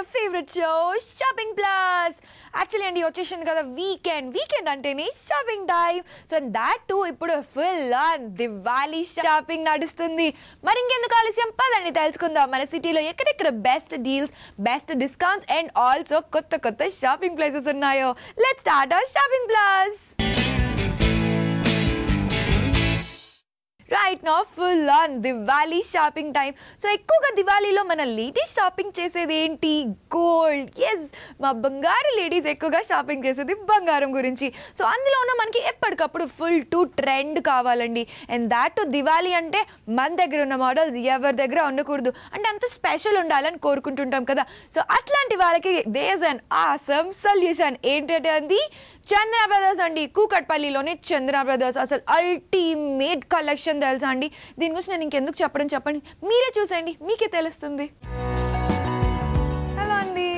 your favorite show, Shopping Plus. Actually, and వచ్చేసింది కదా weekend అంటేనే shopping time. So that two ఇప్పుడు full on Diwali shopping నడుస్తుంది. మరి ఇంకెందుకు ఆలస్యం, పదండి తెలుసుకుందాం మన సిటీలో ఎక్కడెక్కడ best deals, best discounts and also కొత్త షాపింగ్ ప్లేసెస్ ఉన్నాయో. Let's start our shopping plus. Right now full on Diwali shopping time. So ఎక్కువగా దివాళీలో మన లేడీస్ షాపింగ్ చేసేది ఏంటి? గోల్డ్. ఎస్, మా బంగారు లేడీస్ ఎక్కువగా షాపింగ్ చేసేది బంగారం గురించి. సో అందులోనూ మనకి ఎప్పటికప్పుడు ఫుల్ టు ట్రెండ్ కావాలండి. అండ్ దాట్ టు దివాళీ అంటే మన దగ్గర ఉన్న మోడల్స్ ఎవరి దగ్గర ఉండకూడదు, అంటే అంత స్పెషల్ ఉండాలని కోరుకుంటుంటాం కదా. సో అట్లాంటి వాళ్ళకి దేర్ అన్ ఆసమ్ సొల్యూషన్. ఏంటంటే అది చంద్ర బ్రదర్స్ అండి. కూకట్పల్లిలోనే చంద్ర బ్రదర్స్. అసలు అల్టిమేట్ కలెక్షన్ తెలుసా అండి. దీని గురించి నేను ఇంకెందుకు చెప్పండి, మీరే చూసేయండి, మీకే తెలుస్తుంది. హలో అండి,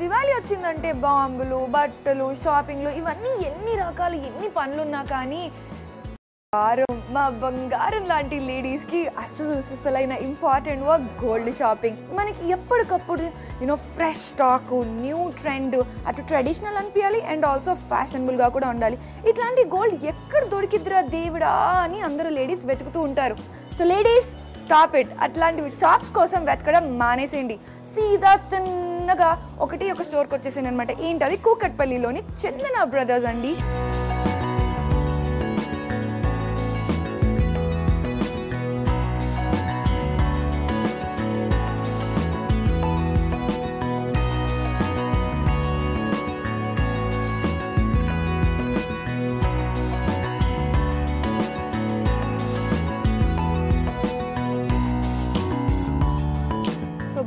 దివాళీ వచ్చిందంటే బాంబులు, బట్టలు, షాపింగ్లు, ఇవన్నీ ఎన్ని రకాలు ఎన్ని పనులున్నా కానీ మా బంగారం లాంటి లేడీస్కి అసలైన ఇంపార్టెంట్ వర్క్ గోల్డ్ షాపింగ్. మనకి ఎప్పటికప్పుడు ఫ్రెష్ స్టాక్, న్యూ ట్రెండ్, అటు ట్రెడిషనల్ అనిపించాలి అండ్ ఆల్సో ఫ్యాషనబుల్గా కూడా ఉండాలి. ఇట్లాంటి గోల్డ్ ఎక్కడ దొరికిద్దిరా దేవుడా అని అందరూ లేడీస్ వెతుకుతూ ఉంటారు. So ladies stop it. అట్లాంటి షాప్స్ కోసం వెతకడం మానేసేయండి. సీదా తిన్నగా ఒక స్టోర్కి వచ్చేసింది అనమాట. ఏంటది? కూకట్పల్లిలోని చందన బ్రదర్స్ అండి.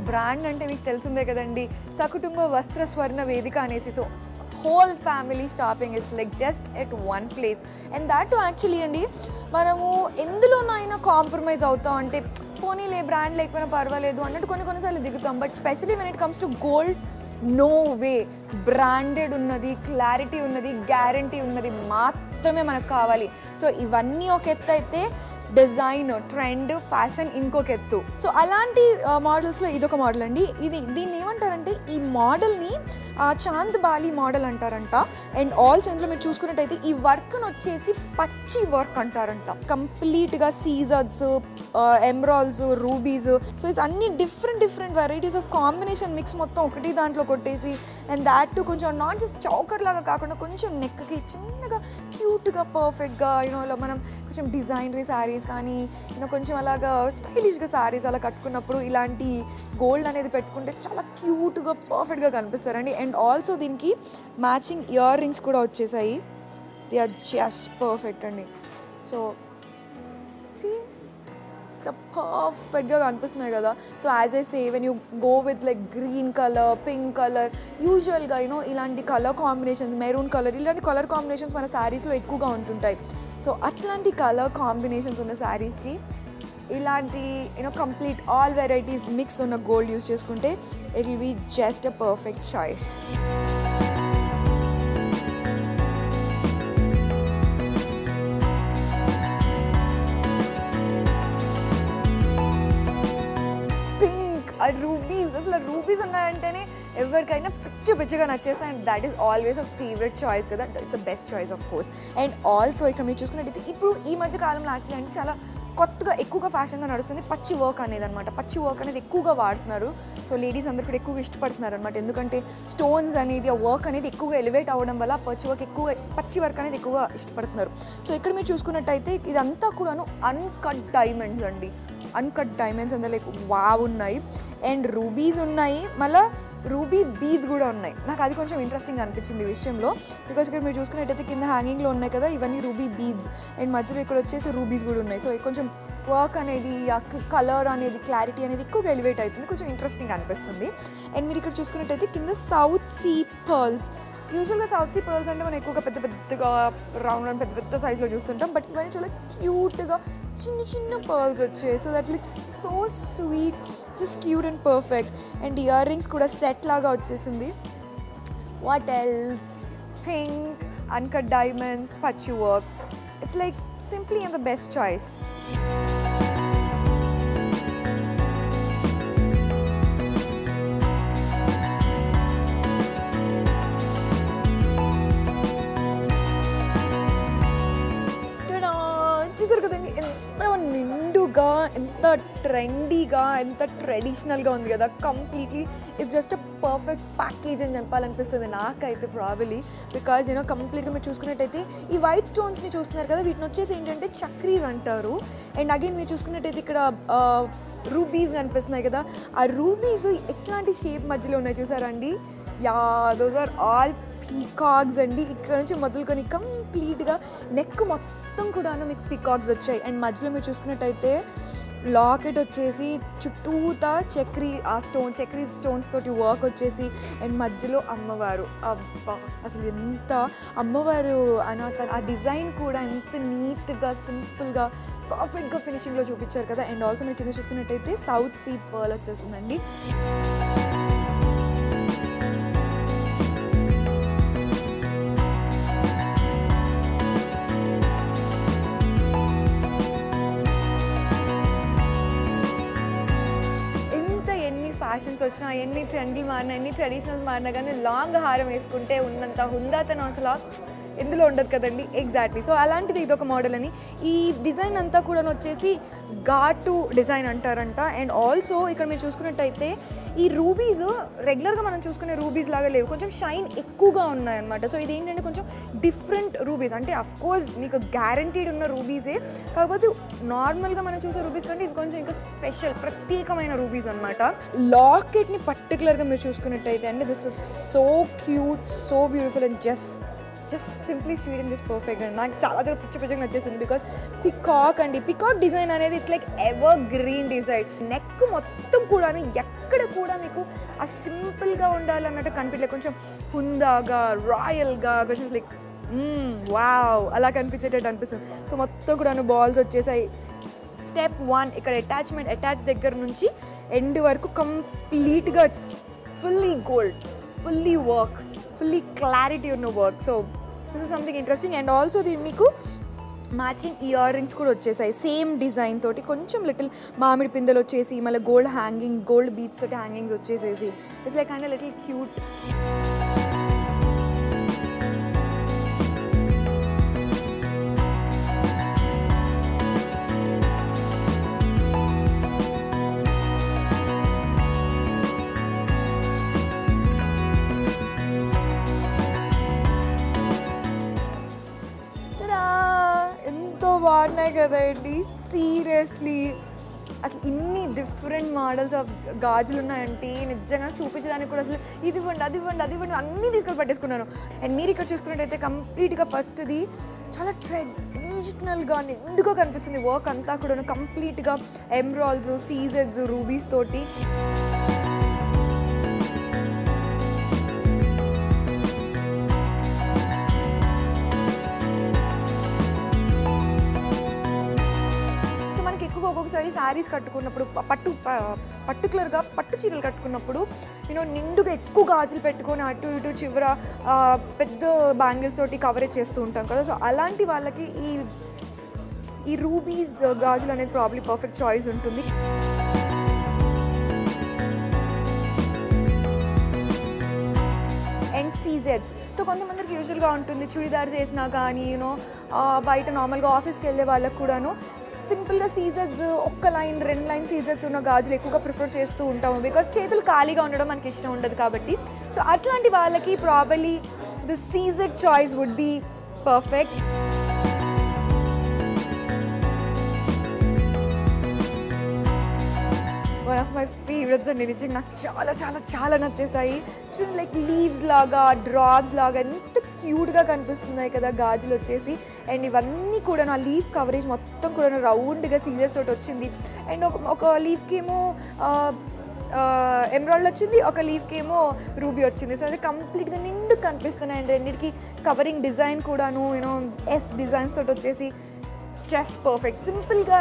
బ్రాండ్ అంటే మీకు తెలిసిందే కదండి, సకుటుంబ వస్త్ర స్వర్ణ వేదిక అనేసి. So whole family shopping is like just at one place. And that to actually అండి, మనము ఎందులోనైనా కాంప్రమైజ్ అవుతాం అంటే పోనీలే బ్రాండ్ లేకపోయినా పర్వాలేదు అన్నట్టు కొన్నిసార్లు దిగుతాం. But specially when it comes to gold, no way. Branded ఉన్నది, క్లారిటీ ఉన్నది, గ్యారంటీ ఉన్నది మాత్రమే మనకు కావాలి. సో ఇవన్నీ ఒక ఎత్తు అయితే డిజైన్, ట్రెండ్, ఫ్యాషన్ ఇంకొక ఎత్తు. సో అలాంటి మోడల్స్లో ఇదొక మోడల్ అండి. దీన్ని ఏమంటారంటే, ఈ మోడల్ని చాంద్ బాలి మోడల్ అంటారంట. అండ్ ఆల్సో ఇందులో మీరు చూసుకున్నట్టయితే ఈ వర్క్ను వచ్చేసి పచ్చి వర్క్ అంటారంట. కంప్లీట్గా సీజర్స్, ఎమరాల్డ్స్, రూబీస్, సో ఇది అన్ని different varieties of combination mix మొత్తం ఒకటి దాంట్లో కొట్టేసి. అండ్ దాట్ టు కొంచెం నాట్ జస్ట్ చౌకర్ లాగా కాకుండా కొంచెం నెక్కి చిన్నగా క్యూట్గా పర్ఫెక్ట్గా ఇలా మనం కొంచెం డిజైనరీ శారీస్ కానీ కొంచెం అలాగా స్టైలిష్గా శారీస్ అలా కట్టుకున్నప్పుడు ఇలాంటి గోల్డ్ అనేది పెట్టుకుంటే చాలా క్యూట్గా పర్ఫెక్ట్గా కనిపిస్తారండి. అండ్ ఆల్సో దీనికి మ్యాచింగ్ ఇయర్ రింగ్స్ కూడా వచ్చేసాయి. దే ఆర్ జస్ట్ పర్ఫెక్ట్ అండి. సో పర్ఫెక్ట్గా కనిపిస్తున్నాయి కదా. So as I say, when you go with like green colour, pink colour, యూజువల్గా ఇలాంటి కలర్ కాంబినేషన్స్, మెరూన్ కలర్, ఇలాంటి కలర్ కాంబినేషన్స్ మన శారీస్లో ఎక్కువగా ఉంటుంటాయి. సో అట్లాంటి కలర్ కాంబినేషన్స్ ఉన్న శారీస్కి ఇలాంటి కంప్లీట్ ఆల్ వెరైటీస్ మిక్స్ ఉన్న గోల్డ్ యూస్ చేసుకుంటే it will be just a perfect choice. Rubies, అసలు రూబీస్ ఉన్నాయంటేనే ఎవరికైనా పిచ్చిగా నచ్చేస్తాయి. And that is always a favourite choice కదా. It's a best choice of course. And also ఇక్కడ మీరు చూసుకున్నట్టయితే ఇప్పుడు ఈ మధ్య కాలంలో యాక్చువల్లీ అంటే చాలా కొత్తగా ఎక్కువగా ఫ్యాషన్గా నడుస్తుంది పచ్చి వర్క్ అనేది అనమాట. పచ్చి వర్క్ అనేది ఎక్కువగా వాడుతున్నారు. సో లేడీస్ అందరూ కూడా ఎక్కువగా ఇష్టపడుతున్నారు అనమాట. ఎందుకంటే స్టోన్స్ అనేది, ఆ వర్క్ అనేది ఎక్కువగా ఎలివేట్ అవ్వడం వల్ల పచ్చి వర్క్ అనేది ఎక్కువగా ఇష్టపడుతున్నారు. సో ఇక్కడ మీరు చూసుకున్నట్టయితే ఇదంతా కూడాను అన్కట్ డైమండ్స్ అండి. అన్కట్ డైమండ్స్ అందులో లైక్ వావ్ ఉన్నాయి. అండ్ రూబీస్ ఉన్నాయి, మళ్ళీ రూబీ బీడ్స్ కూడా ఉన్నాయి. నాకు అది కొంచెం ఇంట్రెస్టింగ్ అనిపించింది ఈ విషయంలో. బికాజ్ ఇక్కడ మీరు చూసుకున్నట్టయితే కింద హ్యాంగింగ్లో ఉన్నాయి కదా, ఇవన్నీ రూబీ బీడ్స్. అండ్ మధ్యలో ఇక్కడ వచ్చేసి రూబీస్ కూడా ఉన్నాయి. సో కొంచెం వర్క్ అనేది, ఆ కలర్ అనేది, క్లారిటీ అనేది ఎక్కువగా ఎలివేట్ అవుతుంది. కొంచెం ఇంట్రెస్టింగ్ అనిపిస్తుంది. అండ్ మీరు ఇక్కడ చూసుకున్నట్టయితే కింద సౌత్ సీ పర్ల్స్. యూజువల్గా సౌత్ సీ పర్ల్స్ అంటే మనం ఎక్కువగా పెద్దగా రౌండ్ పెద్ద సైజ్లో చూస్తుంటాం. బట్ ఇవన్నీ చాలా క్యూట్గా చిన్న పర్ల్స్ వచ్చాయి. So that looks so sweet, just cute and perfect. And earrings కూడా సెట్ లాగా వచ్చేసింది. What else? Pink, uncut diamonds, పచ్చి work. It's like simply and the best choice. ఎంత ట్రెండీగా ఎంత ట్రెడిషనల్గా ఉంది కదా. Completely it's just a perfect package అని చెప్పాలనిపిస్తుంది నాకైతే ప్రాబలీ. బికాజ్ కంప్లీట్గా మీరు చూసుకున్నట్టయితే ఈ వైట్ స్టోన్స్ని చూస్తున్నారు కదా, వీటిని వచ్చేసి ఏంటంటే చక్రీస్ అంటారు. అండ్ అగైన్ మీరు చూసుకున్నట్టయితే ఇక్కడ రూబీస్ కనిపిస్తున్నాయి కదా, ఆ రూబీస్ ఎట్లాంటి షేప్ మధ్యలో ఉన్నాయి చూసారండి. Yeah, those are all peacocks అండి. ఇక్కడ నుంచి మొదలుకొని కంప్లీట్గా నెక్ మొత్తం కూడా మీకు పీకాక్స్ వచ్చాయి. అండ్ మధ్యలో మీరు చూసుకున్నట్టయితే లాకెట్ వచ్చేసి చుట్టూతా చక్రీ స్టోన్స్ తోటి వర్క్ వచ్చేసి, అండ్ మధ్యలో అమ్మవారు. అబ్బా, అసలు ఎంత అమ్మవారు ఆ డిజైన్ కూడా ఎంత నీట్గా సింపుల్గా పర్ఫెక్ట్గా ఫినిషింగ్లో చూపించారు కదా. అండ్ ఆల్సో మీరు కింద చూసుకున్నట్టయితే సౌత్ సీ పర్ల్ వచ్చేసిందండి. ఫ్యాషన్స్ వచ్చినా, ఎన్ని ట్రెండ్లు మారినా, ఎన్ని ట్రెడిషనల్స్ మారినా కానీ లాంగ్ హారం వేసుకుంటే ఉన్నంత హుందాతనం అసలు ఎందులో ఉండదు కదండి. ఎగ్జాక్ట్లీ. సో అలాంటిది ఇదొక మోడల్ అని. ఈ డిజైన్ అంతా కూడా వచ్చేసి ఘాటు డిజైన్ అంటారంట. అండ్ ఆల్సో ఇక్కడ మీరు చూసుకున్నట్టయితే ఈ రూబీస్ రెగ్యులర్గా మనం చూసుకునే రూబీస్ లాగా లేవు, కొంచెం షైన్ ఎక్కువగా ఉన్నాయన్నమాట. సో ఇది ఏంటంటే కొంచెం డిఫరెంట్ రూబీస్. అంటే అఫ్కోర్స్ మీకు గ్యారంటీడ్ ఉన్న రూబీసే, కాకపోతే నార్మల్గా మనం చూసే రూబీస్ కంటే ఇవి కొంచెం ఇంకా స్పెషల్ ప్రత్యేకమైన రూబీస్ అనమాట. లాకెట్ని పర్టికులర్గా మీరు చూసుకున్నట్టయితే అంటే this is so cute, so beautiful and just simply sweet and just perfect అండి. నాకు చాలా పిచ్చగా నచ్చేసింది. బికాజ్ పికాక్ అండి, పికాక్ డిజైన్ అనేది it's like ever green design. Neck మొత్తం కూడా ఎక్కడ కూడా మీకు ఆ సింపుల్గా ఉండాలన్నట్టు కనిపించలేదు, కొంచెం హుందాగా రాయల్గా కొంచెం లైక్ వావ్ అలా కనిపించేటట్టు అనిపిస్తుంది. సో మొత్తం కూడా బాల్స్ వచ్చేసాయి. స్టెప్ 1 ఇక్కడ అటాచ్ దగ్గర నుంచి ఎండ్ వరకు కంప్లీట్గా fully gold, fully work, fully clarity ఉన్న work. So this is something interesting. And also మీకు మ్యాచింగ్ ఇయర్ రింగ్స్ కూడా వచ్చేసాయి సేమ్ డిజైన్ తోటి. కొంచెం లిటిల్ మామిడి పిందెలు వచ్చేసి మళ్ళీ గోల్డ్ బీడ్స్ తోటి హ్యాంగింగ్స్ వచ్చేసేసి it's like and little cute. బాగున్నాయి కదండి సీరియస్లీ. అసలు ఇన్ని డిఫరెంట్ మోడల్స్ ఆఫ్ గాజులు ఉన్నాయంటే నిజంగా చూపించడానికి కూడా అసలు ఇది ఇవ్వండి అన్నీ తీసుకొని పట్టేసుకున్నాను. అండ్ మీరు ఇక్కడ చూసుకున్నట్టయితే కంప్లీట్గా ఫస్ట్ది చాలా ట్రెడిషనల్గా నిండుగా కనిపిస్తుంది వర్క్ అంతా కూడా, కంప్లీట్గా ఎమ్రాల్స్, సీజెడ్స్, రూబీస్ తోటి. ఒక్కొక్కసారి శారీస్ కట్టుకున్నప్పుడు పర్టికులర్గా పట్టు చీరలు కట్టుకున్నప్పుడు నిండుగా ఎక్కువ గాజులు పెట్టుకొని అటు ఇటు చివర పెద్ద బ్యాంగిల్స్ తోటి కవరేజ్ చేస్తూ ఉంటాం కదా. సో అలాంటి వాళ్ళకి ఈ రూబీస్ గాజులు అనేది ప్రాబ్లీ పర్ఫెక్ట్ చాయిస్ ఉంటుంది. అండ్ సీజెడ్స్. సో కొంతమందికి యూజువల్గా ఉంటుంది చుడిదార్స్ వేసినా కానీ బయట నార్మల్గా ఆఫీస్కి వెళ్ళే వాళ్ళకు కూడాను సింపుల్గా సీజెడ్స్ ఒక్క లైన్ 2 లైన్ సీజెడ్స్ ఉన్న గాజులు ఎక్కువగా ప్రిఫర్ చేస్తూ ఉంటాము. బికాస్ చేతులు ఖాళీగా ఉండడం మనకి ఇష్టం ఉండదు కాబట్టి. సో అట్లాంటి వాళ్ళకి probably the C Z choice would be perfect. One of my favourites అండి, నిజంగా నాకు చాలా చాలా చాలా నచ్చేసాయి. చూడండి లైక్ లీవ్స్ లాగా, డ్రాప్స్ లాగా ఎంత క్యూట్గా కనిపిస్తున్నాయి కదా గాజులు వచ్చేసి. అండ్ ఇవన్నీ కూడా నా లీఫ్ కవరేజ్ మొత్తం కూడా రౌండ్గా సీజర్స్ తోటి వచ్చింది. అండ్ ఒక లీఫ్కి ఏమో ఎమరాల్డ్ వచ్చింది, ఒక లీఫ్కి ఏమో రూబీ వచ్చింది. సో అది కంప్లీట్గా నిండు కనిపిస్తున్నాయి. అండ్ రెండింటికి కవరింగ్ డిజైన్ కూడాను ఎస్ డిజైన్స్ తోటి వచ్చేసి జస్ట్ పర్ఫెక్ట్. సింపుల్గా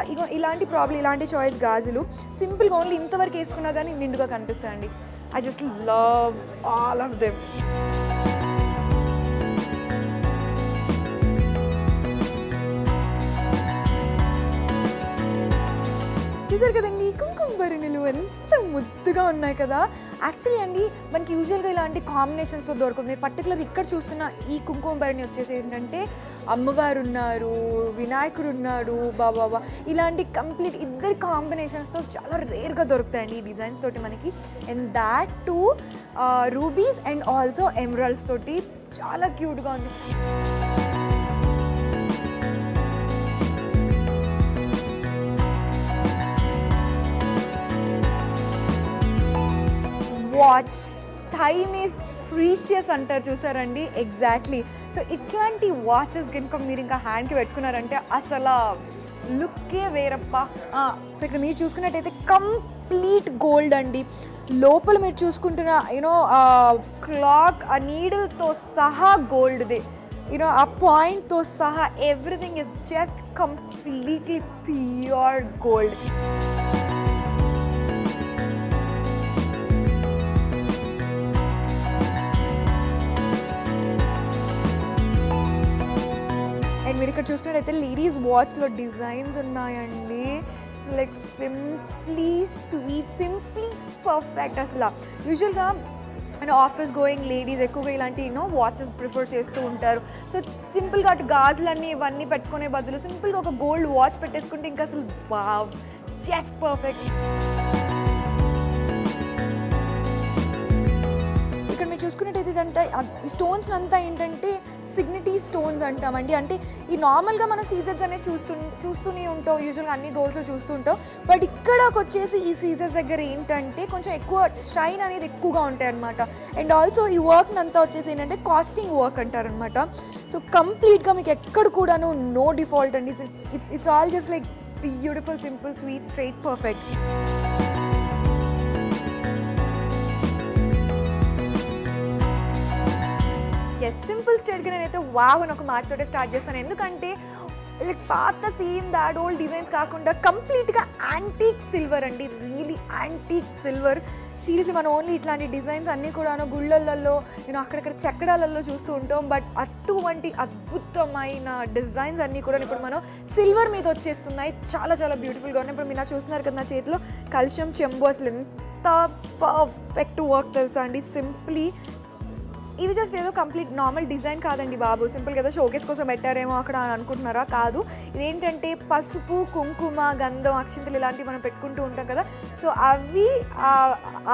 ఇలాంటి చాయిస్ గాజులు సింపుల్గా ఓన్లీ ఇంతవరకు వేసుకున్నా కానీ నిండుగా కనిపిస్తాయండి. I just love all of them. చూసారు కదండి కుంకుమ భరణులు ఎంత ముద్దుగా ఉన్నాయి కదా. యాక్చువల్లీ అండి మనకి యూజువల్గా ఇలాంటి కాంబినేషన్స్తో దొరుకుతుంది. పర్టికులర్ ఇక్కడ చూస్తున్న ఈ కుంకుమ భరణి వచ్చేసి ఏంటంటే అమ్మవారు ఉన్నారు, వినాయకుడు ఉన్నాడు, బాబా ఇలాంటి కంప్లీట్ ఇద్దరి కాంబినేషన్స్తో చాలా రేర్గా దొరుకుతాయండి ఈ డిజైన్స్ తోటి మనకి. And that to rubies and also emeralds తోటి చాలా క్యూట్గా ఉంది. వాచ్ టైమ్ ఈజ్ ప్రీషియస్ అంటారు చూసారండి, ఎగ్జాక్ట్లీ. సో ఇట్లాంటి వాచెస్ కనుక మీరు ఇంకా హ్యాండ్కి పెట్టుకున్నారంటే అసలు లుక్కే వేరప్ప. సో ఇక్కడ మీరు చూసుకున్నట్టయితే కంప్లీట్ గోల్డ్ అండి. లోపల మీరు చూసుకుంటున్న యూనో క్లాక్ ఆ నీడిల్తో సహా గోల్డ్ది, యూనో ఆ పాయింట్తో సహా everything is just completely pure gold. And మీరు ఇక్కడ చూసినట్టయితే లేడీస్ వాచ్లో డిజైన్స్ ఉన్నాయండి. Like simply sweet, simply perfect. అసలు యూజువల్గా ఆఫీస్ గోయింగ్ లేడీస్ ఎక్కువగా ఇలాంటి వాచెస్ ప్రిఫర్ చేస్తూ ఉంటారు. సో సింపుల్గా అటు గాజులన్నీ ఇవన్నీ పెట్టుకునే బదులు సింపుల్గా ఒక గోల్డ్ వాచ్ పెట్టేసుకుంటే ఇంకా అసలు వావ్, జస్ట్ పర్ఫెక్ట్. ఇక్కడ మీరు చూసుకున్నట్టయితే ఇదంతా ఈ స్టోన్స్ అంతా ఏంటంటే సిగ్నిటీ స్టోన్స్ అంటామండి. అంటే ఈ నార్మల్గా మన సీజర్స్ అనేది చూస్తూనే ఉంటాం, యూజువల్గా అన్ని గోల్స్ చూస్తుంటాం. బట్ ఇక్కడకి వచ్చేసి ఈ సీజర్స్ దగ్గర ఏంటంటే కొంచెం ఎక్కువ షైన్ అనేది ఎక్కువగా ఉంటాయి అనమాట. అండ్ ఆల్సో ఈ వర్క్ అంతా వచ్చేసి ఏంటంటే కాస్టింగ్ వర్క్ అంటారనమాట. సో కంప్లీట్గా మీకు ఎక్కడ కూడాను నో డిఫాల్ట్ అండి. It's all just like beautiful, simple, sweet, straight, perfect. Simple స్టేట్గా నేనైతే వావ్ అని ఒక మాటతోటే స్టార్ట్ చేస్తాను. ఎందుకంటే లైక్ పాత సేమ్ దాట్ ఓల్డ్ డిజైన్స్ కాకుండా కంప్లీట్గా యాంటీక్ సిల్వర్ అండి, రియలీ యాంటీక్ సిల్వర్. సీరియస్లీ మనం ఓన్లీ ఇట్లాంటి డిజైన్స్ అన్నీ కూడా గుళ్ళల్లో అక్కడక్కడ చెక్కడాలలో చూస్తూ ఉంటాం. బట్ అటువంటి అద్భుతమైన డిజైన్స్ అన్నీ కూడా ఇప్పుడు మనం సిల్వర్ మీద వచ్చేస్తున్నాయి. చాలా చాలా బ్యూటిఫుల్గా ఉన్నాయి. ఇప్పుడు మీరు చూస్తున్నారు కదా నా చేతిలో కల్షం చెంబు, అసలు ఎంత పర్ఫెక్ట్ వర్క్ తెలుసా అండి. సింప్లీ ఇవి జస్ట్ ఏదో కంప్లీట్ నార్మల్ డిజైన్ కాదండి బాబు, సింపుల్గా ఏదో షోకేస్ కోసం పెట్టారేమో అక్కడ అని అనుకుంటున్నారా? కాదు. ఇదేంటంటే పసుపు, కుంకుమ, గంధం, అక్షింతలు ఇలాంటివి మనం పెట్టుకుంటూ ఉంటాం కదా. సో అవి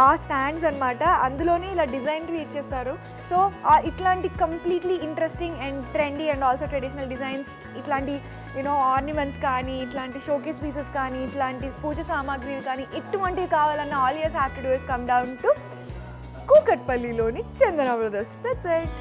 ఆ స్టాండ్స్ అనమాట, అందులోనే ఇలా డిజైన్వి ఇచ్చేస్తారు. సో ఇట్లాంటి completely interesting and trendy and also traditional designs, ఇట్లాంటి ఆర్నమెంట్స్ కానీ, ఇట్లాంటి షోకేస్ పీసెస్ కానీ, ఇట్లాంటి పూజ సామాగ్రిలు కానీ, ఎటువంటివి కావాలన్నా all you have to do is come down to కూకట్పల్లిలోని Chandana Brothers. That's it.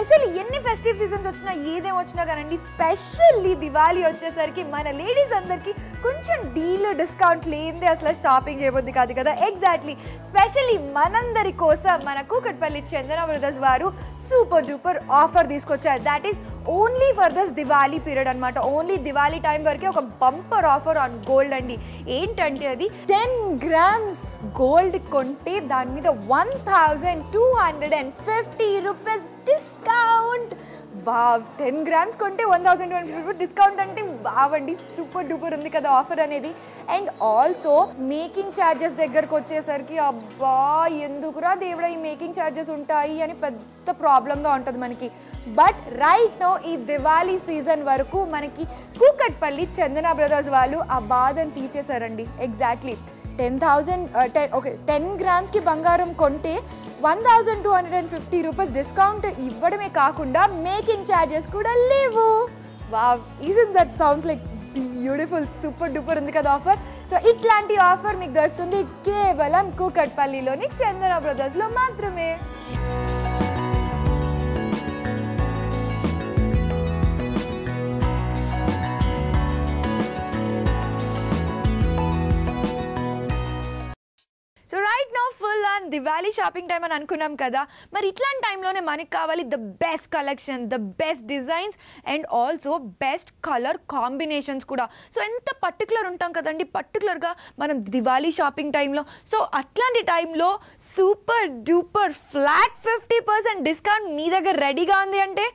Specially ఎన్ని ఫెస్టివ్ సీజన్స్ వచ్చినా ఏదేం వచ్చినా కానండి, స్పెషల్లీ దివాళీ వచ్చేసరికి మన లేడీస్ అందరికీ కొంచెం డీల్ డిస్కౌంట్ లేనిదే అసలు షాపింగ్ చేయబోద్ది కాదు కదా. ఎగ్జాక్ట్లీ, స్పెషల్లీ మనందరి కోసం మన కూకట్పల్లి చందన బ్రదర్స్ వారు సూపర్ డూపర్ ఆఫర్ తీసుకొచ్చారు. That is only for this Diwali period అనమాట. ఓన్లీ దివాళీ టైం వరకే ఒక బంపర్ ఆఫర్ ఆన్ గోల్డ్ అండి. ఏంటంటే అది 10 grams గోల్డ్ కొంటే దాని మీద 1250 రూపీస్ డిస్కౌంట్. వావ్, 10 grams కొంటే 1250 రూపీస్ డిస్కౌంట్ అంటే వావండి, సూపర్ డూపర్ ఉంది కదా ఆఫర్ అనేది. అండ్ ఆల్సో మేకింగ్ ఛార్జెస్ దగ్గరకు వచ్చేసరికి అబ్బా ఎందుకురా దేవుడా ఈ మేకింగ్ ఛార్జెస్ ఉంటాయి అని పెద్ద ప్రాబ్లంగా ఉంటుంది మనకి. బట్ రైట్ నో ఈ దివాళీ సీజన్ వరకు మనకి కూకట్పల్లి చందన బ్రదర్స్ వాళ్ళు ఆ బాధను తీర్చేశారండి. ఎగ్జాక్ట్లీ 10 గ్రామ్స్కి బంగారం కొంటే 1250 రూపీస్ డిస్కౌంట్ ఇవ్వడమే కాకుండా మేకింగ్ ఛార్జెస్ కూడా లేవు. Wow, ఈజన్ that sounds like beautiful, super duper ఉంది కదా ఆఫర్. సో ఇట్లాంటి ఆఫర్ మీకు దొరుకుతుంది కేవలం కూకట్పల్లిలోని చందన బ్రదర్స్లో మాత్రమే. దివాళీ షాపింగ్ టైం అని అనుకున్నాం కదా, మరి ఇట్లాంటి టైంలోనే మనకి కావాలి the best collection, the best designs and also best colour combinations కూడా. సో ఎంత పర్టికులర్ ఉంటాం కదండి పర్టికులర్గా మనం దివాళీ షాపింగ్ టైంలో. సో అట్లాంటి టైంలో సూపర్ డూపర్ ఫ్లాట్ 50% డిస్కౌంట్ మీ దగ్గర రెడీగా ఉంది అంటే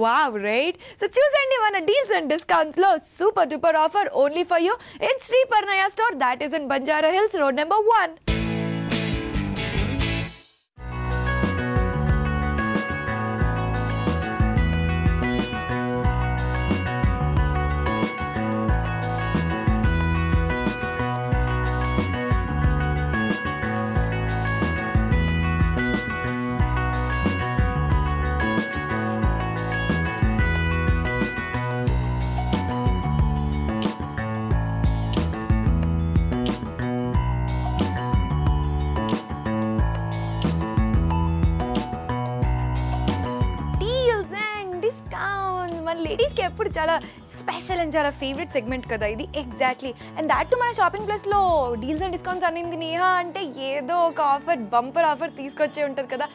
wow, right? So choosandi mana deals and discounts lo super duper offer only for you in Sri Parnaya store, that is in Banjara Hills Road number 1. లేడీస్కి ఎప్పుడు చాలా special and చాలా favourite segment కదా ఇది. ఎగ్జాక్ట్లీ. అండ్ దాట్ టు మన shopping ప్లస్లో deals and discounts అనింది నేహా అంటే ఏదో ఒక ఆఫర్ బంపర్ ఆఫర్ తీసుకొచ్చే ఉంటుంది కదా.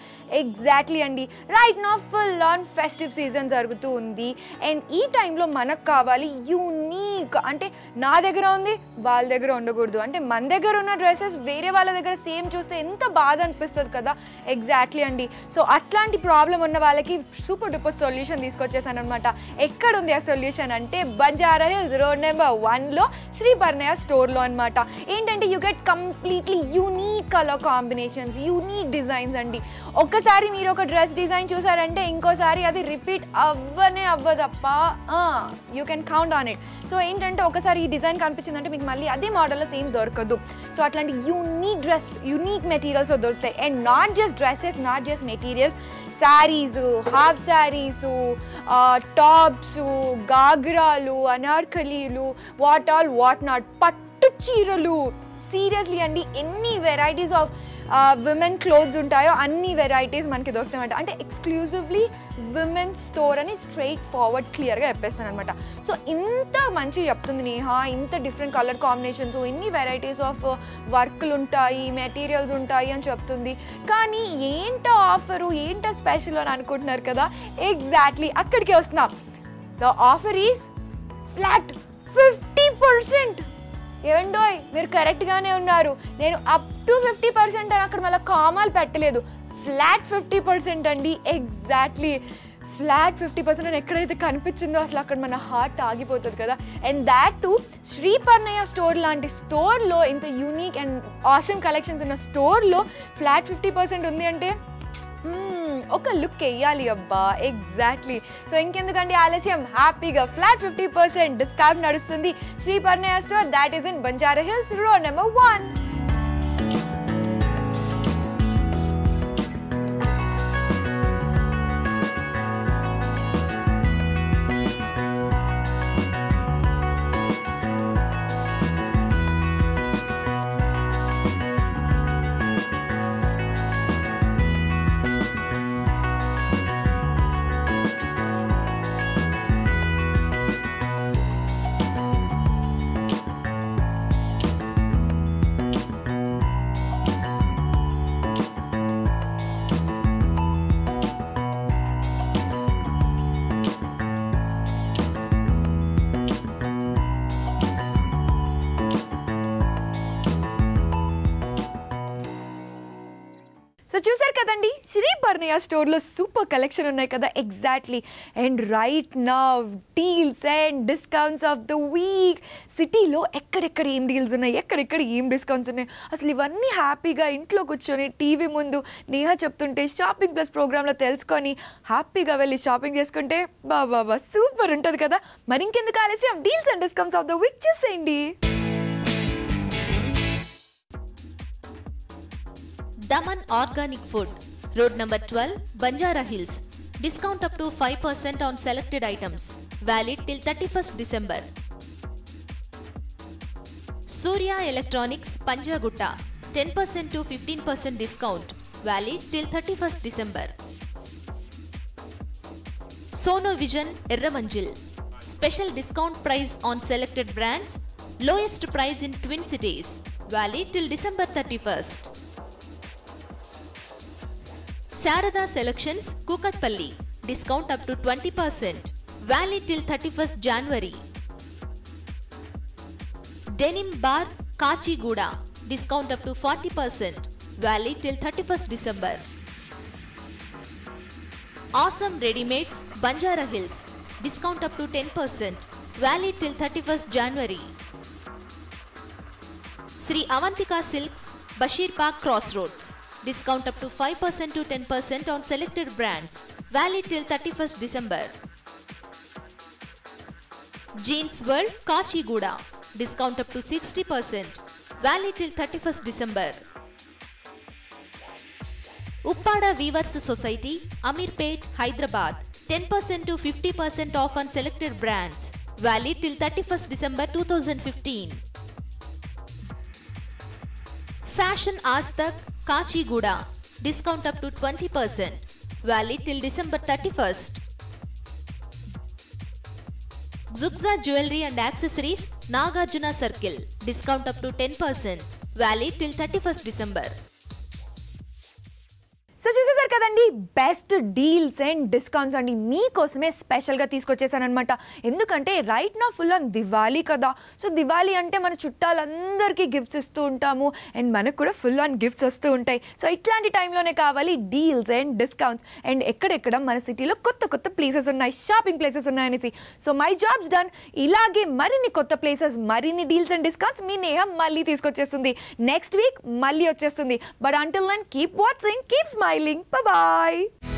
ఎగ్జాక్ట్లీ అండి. Right now full on festive season జరుగుతూ ఉంది అండ్ ఈ టైంలో మనకు కావాలి యూనిక్, అంటే నా దగ్గర ఉంది వాళ్ళ దగ్గర ఉండకూడదు, అంటే మన దగ్గర ఉన్న డ్రెస్సెస్ వేరే వాళ్ళ దగ్గర సేమ్ చూస్తే ఎంత బాధ అనిపిస్తుంది కదా. ఎగ్జాక్ట్లీ అండి. సో అట్లాంటి ప్రాబ్లం ఉన్న వాళ్ళకి సూపర్ డూపర్ సొల్యూషన్ తీసుకొచ్చేసాను అనమాట. ఎక్కడుంది ఆ సొల్యూషన్ అంటే బంజారా హిల్స్ రోడ్ నెంబర్ 1లో శ్రీ పర్ణయ స్టోర్లో అనమాట. ఏంటంటే you get completely unique colour combinations, unique designs అండి. ఒక్కసారి మీరు ఒక డ్రెస్ డిజైన్ చూసారంటే ఇంకోసారి అది రిపీట్ అవ్వదప్ప, you can count on it. So ఏంటంటే ఒకసారి ఈ డిజైన్ కనిపించిందంటే మీకు మళ్ళీ అదే మోడల్లో సేమ్ దొరకదు. సో అట్లాంటి యూనిక్ డ్రెస్, యూనిక్ మెటీరియల్స్ దొరుకుతాయి. And not just dresses, not just materials, saris, half saris, tops, గాగ్రాలు, అనార్కలీలు, వాట్ నాట్, పట్టు చీరలు. సీరియస్లీ అండి, ఎన్ని వెరైటీస్ ఆఫ్ విమెన్ క్లోత్స్ ఉంటాయో అన్ని వెరైటీస్ మనకి దొరుకుతాయన్నమాట. అంటే ఎక్స్క్లూజివ్లీ విమెన్ స్టోర్ అని స్ట్రైట్ ఫార్వర్డ్ క్లియర్గా చెప్పేస్తాను అనమాట. సో ఇంత మంచిగా చెప్తుంది నేహా, ఇంత డిఫరెంట్ కలర్ కాంబినేషన్స్, ఎన్ని వెరైటీస్ ఆఫ్ వర్క్లు ఉంటాయి, మెటీరియల్స్ ఉంటాయి అని చెప్తుంది. కానీ ఏంటో ఆఫరు, ఏంటో స్పెషల్ అని అనుకుంటున్నారు కదా. ఎగ్జాక్ట్లీ అక్కడికే వస్తున్నాం. The offer is flat 50%. ఏమండోయ్ మీరు కరెక్ట్గానే ఉన్నారు, నేను అప్ టు 50% అని అక్కడ మళ్ళీ కామాలు పెట్టలేదు. ఫ్లాట్ 50% అండి. ఎగ్జాక్ట్లీ ఫ్లాట్ 50% అని ఎక్కడైతే కనిపించిందో అసలు అక్కడ మన హార్ట్ ఆగిపోతుంది కదా. And that to Shri Parnaya store లాంటి స్టోర్లో ఇంత యూనిక్ అండ్ ఆసమ్ కలెక్షన్స్ ఉన్న స్టోర్లో ఫ్లాట్ 50% ఉంది అంటే ఒక లుక్ వేయాలి అబ్బా. ఎగ్జాక్ట్లీ. సో ఇంకెందుకండి ఆలస్యం, హ్యాపీగా ఫ్లాట్ 50% డిస్కౌంట్ నడుస్తుంది Shri Parnaya store, that is in Banjara Hills road number 1. So చూసారు కదండి శ్రీ పర్ణయ స్టోర్లో సూపర్ కలెక్షన్ ఉన్నాయి కదా. Exactly. And right now deals and discounts of the week. సిటీలో ఎక్కడెక్కడ ఏం డీల్స్ ఉన్నాయి, ఎక్కడెక్కడ ఏం డిస్కౌంట్స్ ఉన్నాయి, అసలు ఇవన్నీ హ్యాపీగా ఇంట్లో కూర్చొని టీవీ ముందు నేహా చెప్తుంటే షాపింగ్ ప్లస్ ప్రోగ్రాంలో తెలుసుకొని హ్యాపీగా వెళ్ళి షాపింగ్ చేసుకుంటే బాబా సూపర్ ఉంటుంది కదా. మరి ఇంకెందుకు ఆలస్యం, deals and discounts of the week చూసేయండి. Daman Organic Food, Road number 12, Banjara Hills. Discount up to 5% on selected items. Valid till 31st December. Surya Electronics, Panjagutta. 10% to 15% discount. Valid till 31st December. Sono Vision, Erramanjil. Special discount price on selected brands. Lowest price in Twin Cities. Valid till December 31st. Sarada Selections, Kukatpalli. Discount up to 20%. Valid till 31st January. Denim Bar, Kachiguda. Discount up to 40%. Valid till 31st December. Awesome Ready-Mades, Banjara Hills. Discount up to 10%. Valid till 31st January. Sri Avantika Silks, Bashir Park Crossroads. Discount up to 5% to 10% on selected brands. Valid till 31st December. Jeans World, Kachiguda. Discount up to 60%. Valid till 31st December. Uppada Weavers Society, Amirpet, Hyderabad. 10% to 50% off on selected brands. Valid till 31st December 2015. Fashion Aztak, Kachiguda. Discount up to 20%. Valid till December 31st. Zubza Jewelry and Accessories, Nagarjuna Circle. Discount up to 10%. Valid till 31st December. So చూసేసారు కదండి, best deals and discounts అండి మీకోసమే స్పెషల్గా తీసుకొచ్చేసాను అనమాట. ఎందుకంటే right నా full on Diwali కదా. So Diwali అంటే మన చుట్టాలందరికీ గిఫ్ట్స్ ఇస్తూ ఉంటాము అండ్ మనకు కూడా ఫుల్ ఆన్ గిఫ్ట్స్ వస్తూ ఉంటాయి. సో ఇట్లాంటి టైంలోనే కావాలి డీల్స్ అండ్ డిస్కౌంట్స్. అండ్ ఎక్కడెక్కడ మన సిటీలో కొత్త కొత్త ప్లేసెస్ ఉన్నాయి, షాపింగ్ ప్లేసెస్ ఉన్నాయనేసి. So my job's done. ఇలాగే మరిన్ని కొత్త ప్లేసెస్, మరిన్ని డీల్స్ అండ్ డిస్కౌంట్స్ మీ నేహ మళ్ళీ తీసుకొచ్చేస్తుంది. నెక్స్ట్ వీక్ మళ్ళీ వచ్చేస్తుంది. But until then keep watching, keep smiling. Bye bye.